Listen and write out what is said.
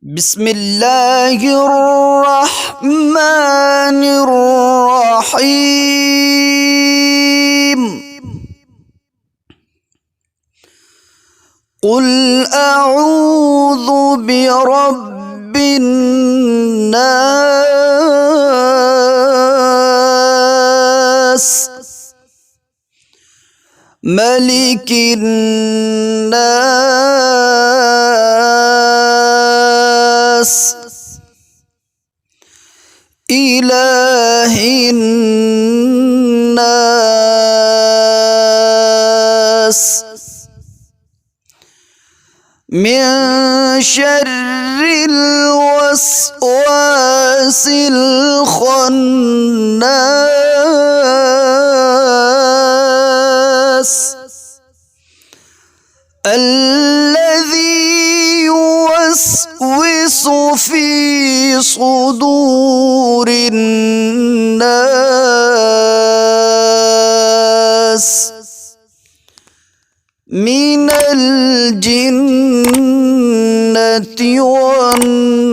بسم الله الرحمن الرحيم. قل أعوذ برب الناس، ملك الناس، إله الناس، من شر الوسواس الخناس، الذي يوسوس في صدور الناس من الجنة والناس.